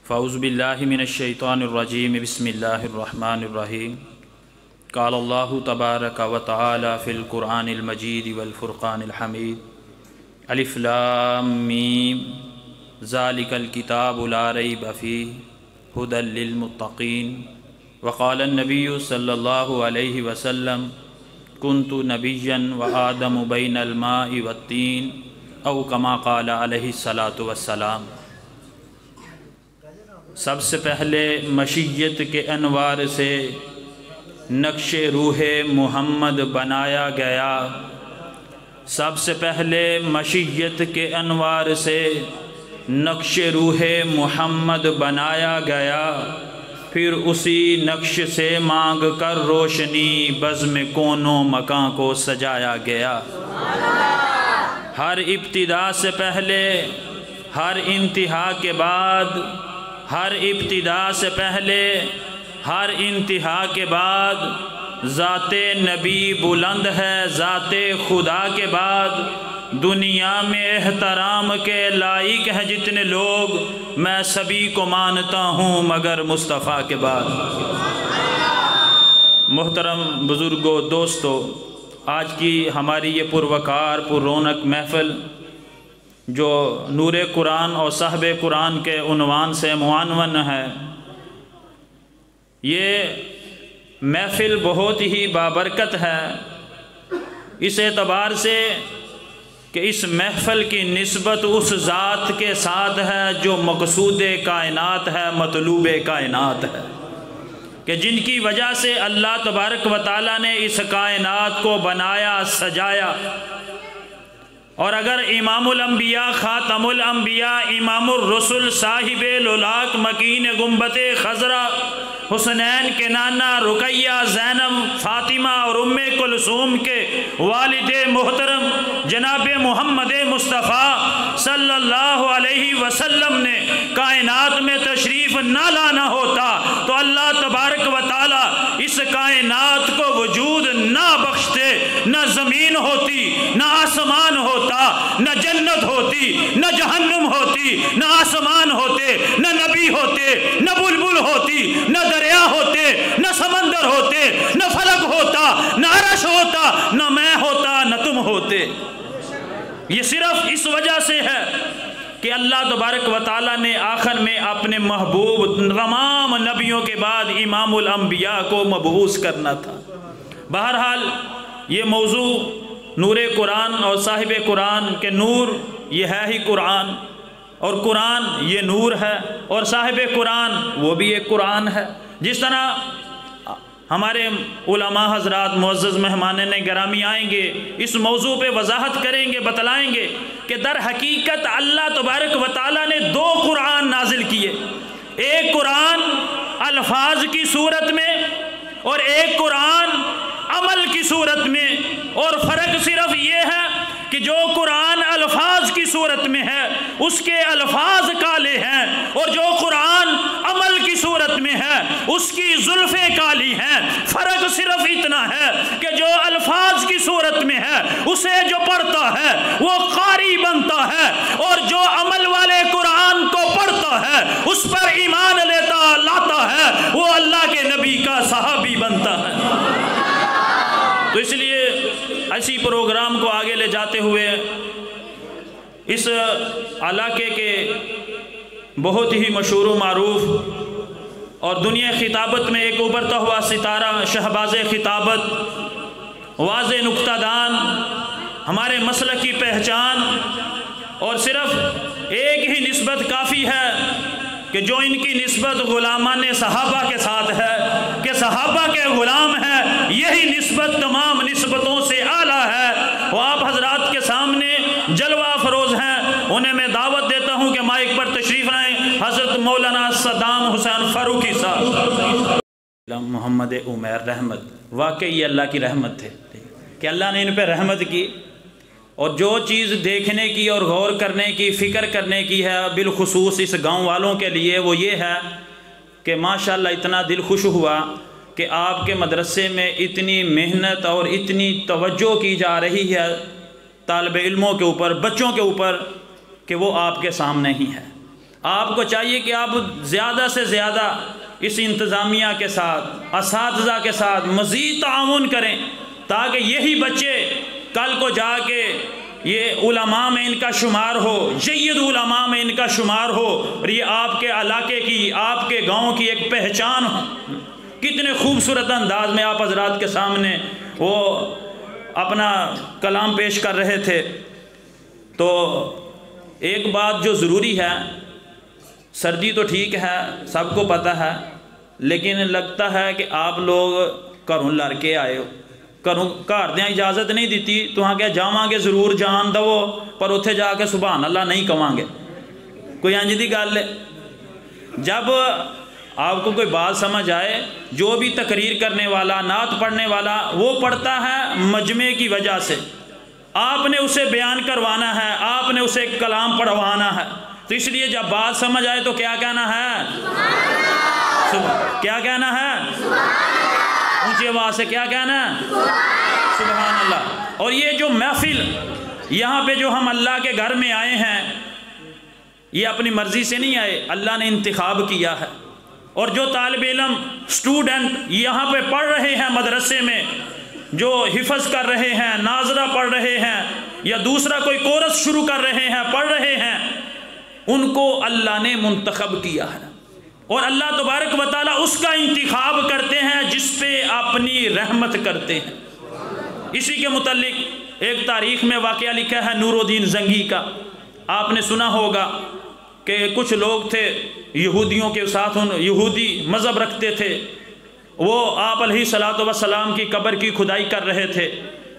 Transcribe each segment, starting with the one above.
فاعوذ باللہ من الشیطان الرجیم بسم اللہ الرحمن الرحیم قال اللہ تبارک و تعالی فی القرآن المجید والفرقان الحمید الف لام میم ذالک الکتاب لا ریب فیہ ھدی للمتقین وقال النبی صلی اللہ علیہ وسلم کنت نبیا وآدم بین الماء والطین او کما قال علیہ الصلاۃ والسلام۔ سب سے پہلے مشیت کے انوار سے نقش روح محمد بنایا گیا، سب سے پہلے مشیت کے انوار سے نقش روح محمد بنایا گیا، پھر اسی نقش سے مانگ کر روشنی بزم کونوں مکان کو سجایا گیا۔ ہر ابتدا سے پہلے، ہر انتہا کے بعد، ہر ابتدا سے پہلے، ہر انتہا کے بعد ذات نبی بلند ہے، ذات خدا کے بعد دنیا میں احترام کے لائق ہیں جتنے لوگ، میں سبھی کو مانتا ہوں مگر مصطفیٰ کے بعد۔ محترم بزرگوں، دوستو، آج کی ہماری یہ پروقار پر رونق محفل جو نور قرآن اور صاحب قرآن کے عنوان سے معنون ہے، یہ محفل بہت ہی بابرکت ہے اس اعتبار سے کہ اس محفل کی نسبت اس ذات کے ساتھ ہے جو مقصود کائنات ہے، مطلوب کائنات ہے، کہ جن کی وجہ سے اللہ تبارک و تعالیٰ نے اس کائنات کو بنایا، سجایا۔ اور اگر امام الانبیاء، خاتم الانبیاء، امام الرسل، صاحب لولاک، مکین گنبد خضرا، حسنین کے نانا رقیہ، زینب، فاطمہ اور ام کلثوم کے والد محترم جناب محمد مصطفیٰ صلی اللہ علیہ وسلم نے کائنات میں تشریف نہ لانا ہوتا تو اللہ تبارک و تعالیٰ اس کائنات کو وجود نہ بخشتے، نہ زمین ہوتی، نہ آسمان ہوتا، نہ جنت ہوتی، نہ جہنم ہوتی، نہ آسمان ہوتے، نہ نبی ہوتے، نہ بلبل ہوتی، نہ دریا ہوتے، نہ سمندر ہوتے، نہ فلک ہوتا، نہ عرش ہوتا، نہ میں ہوتا، نہ تم ہوتے۔ یہ صرف اس وجہ سے ہے کہ اللہ تبارک و تعالیٰ نے آخر میں اپنے محبوب تمام نبیوں کے بعد امام الانبیاء کو مبعوث کرنا تھا۔ بہرحال یہ موضوع نور قرآن اور صاحب قرآن کے نور، یہ ہے ہی قرآن، اور قرآن یہ نور ہے، اور صاحب قرآن وہ بھی ایک قرآن ہے۔ جس طرح ہمارے علماء حضرات، معزز مہمان گرامی آئیں گے، اس موضوع پہ وضاحت کریں گے، بتلائیں گے کہ در حقیقت اللہ تبارک و تعالیٰ نے دو قرآن نازل کیے، ایک قرآن الفاظ کی صورت میں اور ایک قرآن عمل کی صورت میں، اور فرق صرف یہ ہے کہ جو قرآن الفاظ کی صورت میں ہے اس کے الفاظ کالے ہیں، اور جو قرآن عمل کی صورت میں ہے اس کی زلفیں کالی ہیں۔ فرق صرف اتنا ہے کہ جو الفاظ کی صورت میں ہے اسے جو پڑھتا ہے وہ قاری بنتا ہے، اور جو عمل والے قرآن کو پڑھتا ہے اس پر ایمان لاتا ہے وہ اللہ کے نبی کا صحابی بنتا ہے۔ تو اس لیے اسی پروگرام کو آگے لے جاتے ہوئے اس علاقے کے بہت ہی مشہور و معروف اور دنیا خطابت میں ایک ابھرتا ہوا ستارہ، شہباز خطابت، واضح نکتہ دان، ہمارے مسلک کی پہچان، اور صرف ایک ہی نسبت کافی ہے کہ جو ان کی نسبت غلامان صحابہ کے ساتھ ہے کہ صحابہ کے غلام ہیں، یہی نسبت تمام نسبتوں سے اعلیٰ ہے۔ وہ آپ حضرات کے سامنے جلوہ افروز ہیں، انہیں میں دعوت دیتا ہوں کہ مائک پر تشریف لائیں، حضرت مولانا صدام حسین فاروقی صاحب۔ محمد عمیر رحمت، واقعی یہ اللہ کی رحمت تھے کہ اللہ نے ان پہ رحمت کی، اور جو چیز دیکھنے کی اور غور کرنے کی، فکر کرنے کی ہے بالخصوص اس گاؤں والوں کے لیے، وہ یہ ہے کہ ماشاءاللہ اتنا دل خوش ہوا کہ آپ کے مدرسے میں اتنی محنت اور اتنی توجہ کی جا رہی ہے طالب علموں کے اوپر، بچوں کے اوپر، کہ وہ آپ کے سامنے ہی ہے۔ آپ کو چاہیے کہ آپ زیادہ سے زیادہ اس انتظامیہ کے ساتھ، اساتذہ کے ساتھ مزید تعاون کریں، تاکہ یہی بچے کل کو جا کے یہ علماء میں ان کا شمار ہو، جید علماء میں ان کا شمار ہو، اور یہ آپ کے علاقے کی، آپ کے گاؤں کی ایک پہچان ہو۔ کتنے خوبصورت انداز میں آپ حضرات کے سامنے وہ اپنا کلام پیش کر رہے تھے۔ تو ایک بات جو ضروری ہے، سردی تو ٹھیک ہے، سب کو پتہ ہے، لیکن لگتا ہے کہ آپ لوگ گھروں لڑ کے آئے ہو، گھر دیاں اجازت نہیں دیتی تو ہاں کہ جاواں گے ضرور جان دو، پر اتھے جا کے سبحان اللہ نہیں کہاں گے، کوئی انج دی گل ہے۔ جب آپ کو کوئی بات سمجھ آئے، جو بھی تقریر کرنے والا، نعت پڑھنے والا، وہ پڑھتا ہے مجمع کی وجہ سے، آپ نے اسے بیان کروانا ہے، آپ نے اسے کلام پڑھوانا ہے، تو اس لیے جب بات سمجھ آئے تو کیا کہنا ہے؟ کیا کہنا ہے؟ اونچی آواز سے کیا کہنا ہے؟ سبحان اللہ۔ اور یہ جو محفل یہاں پہ جو ہم اللہ کے گھر میں آئے ہیں، یہ اپنی مرضی سے نہیں آئے، اللہ نے انتخاب کیا ہے۔ اور جو طالب علم، اسٹوڈنٹ یہاں پہ پڑھ رہے ہیں مدرسے میں، جو حفظ کر رہے ہیں، ناظرہ پڑھ رہے ہیں، یا دوسرا کوئی کورس شروع کر رہے ہیں، پڑھ رہے ہیں، ان کو اللہ نے منتخب کیا ہے۔ اور اللہ تبارک و تعالیٰ اس کا انتخاب کرتے ہیں جس پہ اپنی رحمت کرتے ہیں۔ اسی کے متعلق ایک تاریخ میں واقعہ لکھا ہے نور الدین زنگی کا۔ آپ نے سنا ہوگا کہ کچھ لوگ تھے یہودیوں کے ساتھ، یہودی مذہب رکھتے تھے، وہ آپ علیہ الصلوۃ والسلام کی قبر کی کھدائی کر رہے تھے،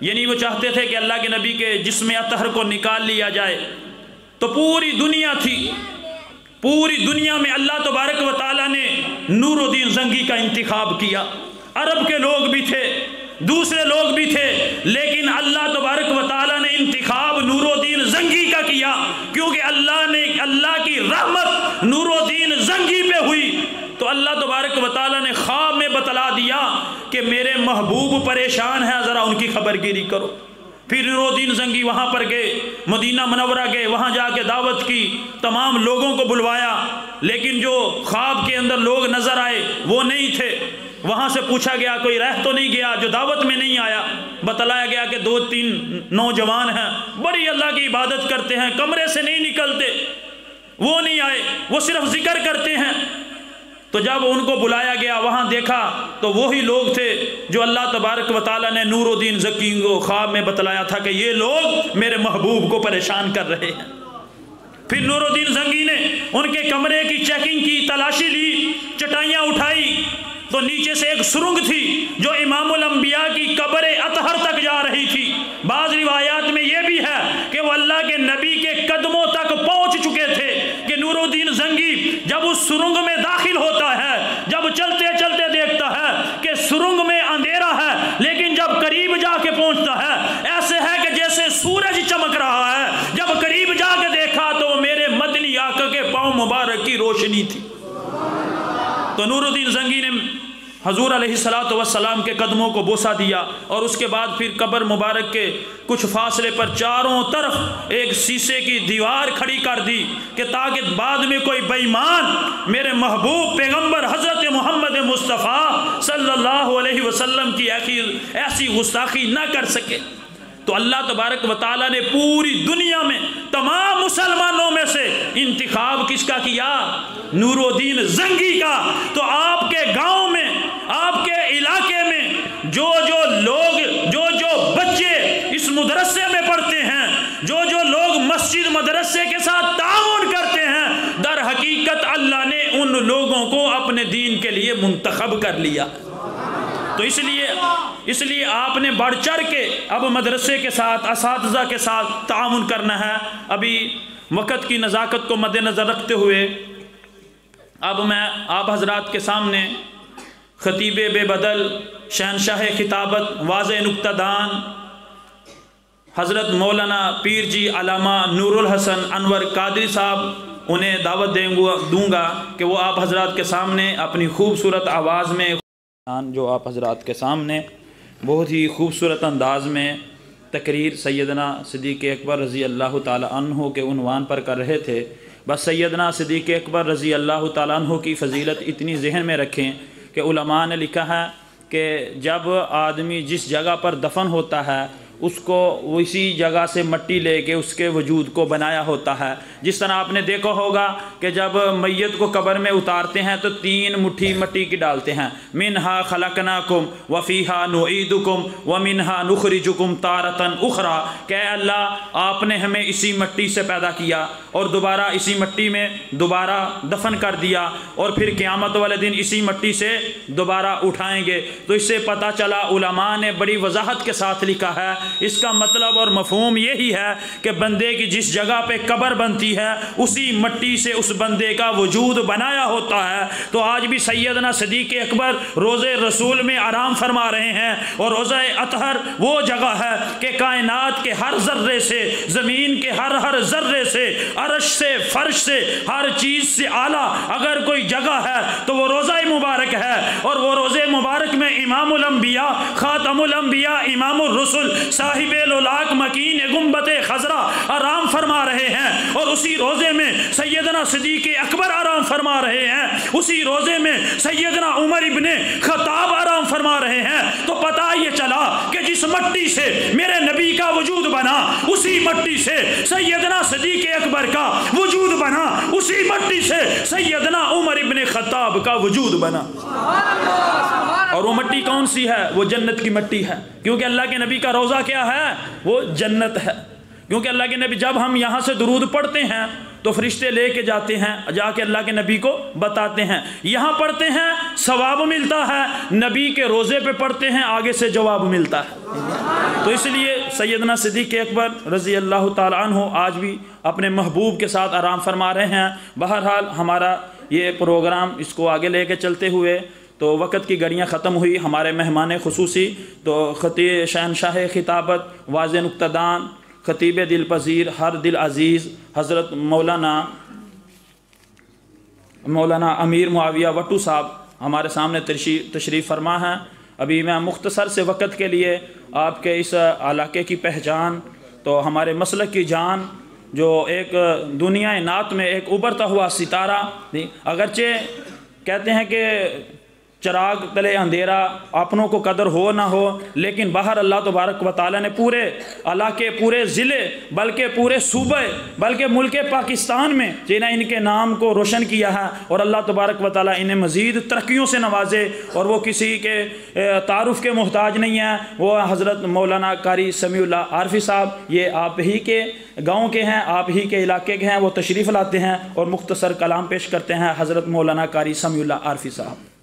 یعنی وہ چاہتے تھے کہ اللہ کے نبی کے جسم اطہر کو نکال لیا جائے۔ تو پوری دنیا تھی، پوری دنیا میں اللہ تبارک و تعالیٰ نے نور الدین زنگی کا انتخاب کیا۔ عرب کے لوگ بھی تھے، دوسرے لوگ بھی تھے، لیکن اللہ تبارک و تعالیٰ نے انتخاب نور الدین زنگی کا کیا، کیونکہ اللہ کی رحمت نور الدین زنگی پہ ہوئی۔ تو اللہ تبارک و تعالیٰ نے خواب میں بتلا دیا کہ میرے محبوب پریشان ہیں، ذرا ان کی خبر گیری کرو۔ پھر نور الدین زنگی وہاں پر گئے، مدینہ منورہ گئے، وہاں جا کے دعوت کی، تمام لوگوں کو بلوایا، لیکن جو خواب کے اندر لوگ نظر آئے وہ نہیں تھے۔ وہاں سے پوچھا گیا کوئی رہ تو نہیں گیا جو دعوت میں نہیں آیا؟ بتلایا گیا کہ 2-3 نوجوان ہیں، بڑی اللہ کی عبادت کرتے ہیں، کمرے سے نہیں نکلتے، وہ نہیں آئے، وہ صرف ذکر کرتے ہیں۔ تو جب ان کو بلایا گیا، وہاں دیکھا تو وہی لوگ تھے جو اللہ تبارک و تعالیٰ نے نور الدین زنگی کو خواب میں بتلایا تھا کہ یہ لوگ میرے محبوب کو پریشان کر رہے ہیں۔ پھر نور الدین زنگی نے ان کے کمرے کی چیکنگ کی، تلاشی لی، چٹائیاں اٹھائی، تو نیچے سے ایک سرنگ تھی جو امام الانبیاء کی قبر اطہر تک جا رہی تھی۔ بعض روایات میں یہ بھی ہے کہ وہ اللہ کے نبی کے قدموں تک پہنچ چکے تھے کہ نور الدین زنگی جب اس سرنگ میں داخل ہوتا ہے، جب چلتے چلتے دیکھتا ہے کہ سرنگ میں اندھیرا ہے، لیکن جب قریب جا کے پہنچتا ہے ایسے ہے کہ جیسے سورج چمک رہا ہے۔ جب قریب جا کے دیکھا تو میرے مدنی آقا کے پاؤں مبارک کی روشنی تھی۔ تو نور الدین زنگی نے حضور علیہ السلام کے قدموں کو بوسہ دیا، اور اس کے بعد پھر قبر مبارک کے کچھ فاصلے پر چاروں طرف ایک شیشے کی دیوار کھڑی کر دی کہ تاکہ بعد میں کوئی بے ایمان میرے محبوب پیغمبر حضرت محمد مصطفیٰ صلی اللہ علیہ وسلم کی ایسی گستاخی نہ کر سکے۔ تو اللہ تبارک و تعالیٰ نے پوری دنیا میں تمام مسلمانوں میں سے انتخاب کس کا کیا؟ نور الدین زنگی کا۔ تو آپ کے گاؤں میں، آپ کے علاقے میں جو لوگ، جو بچے اس مدرسے میں پڑھتے ہیں، جو لوگ مسجد مدرسے کے ساتھ تعاون کرتے ہیں، در حقیقت اللہ نے ان لوگوں کو اپنے دین کے لیے منتخب کر لیا۔ تو اس لیے آپ نے بڑھ چڑھ کے اب مدرسے کے ساتھ، اساتذہ کے ساتھ تعاون کرنا ہے۔ ابھی وقت کی نزاکت کو مد نظر رکھتے ہوئے اب میں آپ حضرات کے سامنے خطیب بے بدل، شہنشاہ خطابت، واضح نکتہ دان حضرت مولانا پیر جی علامہ نور الحسن انور قادری صاحب، انہیں دعوت دوں گا کہ وہ آپ حضرات کے سامنے اپنی خوبصورت آواز میں، جو آپ حضرات کے سامنے بہت ہی خوبصورت انداز میں تقریر سیدنا صدیق اکبر رضی اللہ تعالی عنہ کے عنوان پر کر رہے تھے، بس سیدنا صدیق اکبر رضی اللہ تعالیٰ عنہ کی فضیلت اتنی ذہن میں رکھیں کہ علماء نے لکھا ہے کہ جب آدمی جس جگہ پر دفن ہوتا ہے اس کو اسی جگہ سے مٹی لے کے اس کے وجود کو بنایا ہوتا ہے۔ جس طرح آپ نے دیکھا ہوگا کہ جب میت کو قبر میں اتارتے ہیں تو 3 مٹھی مٹی کی ڈالتے ہیں، منہا خلقناکم وفیہا نعیدکم ومنہا نخرجکم تارۃ اخری، کہ اے اللہ آپ نے ہمیں اسی مٹی سے پیدا کیا اور دوبارہ اسی مٹی میں دوبارہ دفن کر دیا، اور پھر قیامت والے دن اسی مٹی سے دوبارہ اٹھائیں گے۔ تو اس سے پتہ چلا، علماء نے بڑی وضاحت کے ساتھ لکھا ہے، اس کا مطلب اور مفہوم یہی ہے کہ بندے کی جس جگہ پہ قبر بنتی ہے اسی مٹی سے اس بندے کا وجود بنایا ہوتا ہے۔ تو آج بھی سیدنا صدیق اکبر روضہ رسول میں آرام فرما رہے ہیں، اور روضہ اطہر وہ جگہ ہے کہ کائنات کے ہر ذرے سے، زمین کے ہر ذرے سے، عرش سے، فرش سے، ہر چیز سے اعلیٰ اگر کوئی جگہ ہے تو وہ روضہ مبارک ہے، اور وہ روضہ مبارک میں امام الانبیاء، خاتم الانبیاء، امام الرسل، صاحب لولاک مکین گنبد خضرا آرام فرما رہے ہیں، اور اسی روزے میں سیدنا صدیق اکبر آرام فرما رہے ہیں، اسی روزے میں سیدنا عمر ابن خطاب آرام فرما رہے ہیں۔ تو پتہ یہ چلا کہ جس مٹی سے میرے نبی کا وجود بنا اسی مٹی سے سیدنا صدیق اکبر کا وجود بنا، اسی مٹی سے سیدنا عمر ابن خطاب کا وجود بنا۔ اور وہ مٹی کون سی ہے؟ وہ جنت کی مٹی ہے، کیونکہ اللہ کے نبی کا روضہ کیا ہے؟ وہ جنت ہے۔ کیونکہ اللہ کے نبی، جب ہم یہاں سے درود پڑھتے ہیں تو فرشتے لے کے جاتے ہیں، جا کے اللہ کے نبی کو بتاتے ہیں، یہاں پڑھتے ہیں ثواب ملتا ہے، نبی کے روزے پہ پڑھتے ہیں آگے سے جواب ملتا ہے۔ تو اس لیے سیدنا صدیق اکبر رضی اللہ تعالیٰ عنہ آج بھی اپنے محبوب کے ساتھ آرام فرما رہے ہیں۔ بہرحال ہمارا یہ پروگرام اس کو آگے لے کے چلتے ہوئے تو وقت کی گھڑیاں ختم ہوئی۔ ہمارے مہمان خصوصی تو خطیب شہنشاہ خطابت، واضح نکتہ دان، خطیب دل پذیر، ہر دل عزیز، حضرت مولانا امیر معاویہ وٹو صاحب ہمارے سامنے تشریف فرما ہیں۔ ابھی میں مختصر سے وقت کے لیے آپ کے اس علاقے کی پہچان، تو ہمارے مسلک کی جان، جو ایک دنیا نعت میں ایک ابھرتا ہوا ستارہ، اگرچہ کہتے ہیں کہ چراغ تلے اندھیرا، اپنوں کو قدر ہو نہ ہو، لیکن باہر اللہ تبارک و تعالیٰ نے پورے علاقے، پورے ضلع، بلکہ پورے صوبے، بلکہ ملک پاکستان میں جنہیں ان کے نام کو روشن کیا ہے، اور اللہ تبارک و تعالیٰ انہیں مزید ترقیوں سے نوازے، اور وہ کسی کے تعارف کے محتاج نہیں ہیں۔ وہ حضرت مولانا قاری سمیع اللہ عارفی صاحب، یہ آپ ہی کے گاؤں کے ہیں، آپ ہی کے علاقے کے ہیں، وہ تشریف لاتے ہیں اور مختصر کلام پیش کرتے ہیں۔ حضرت مولانا قاری سمیع اللہ عارفی صاحب۔